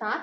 7،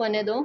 1.25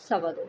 2.25.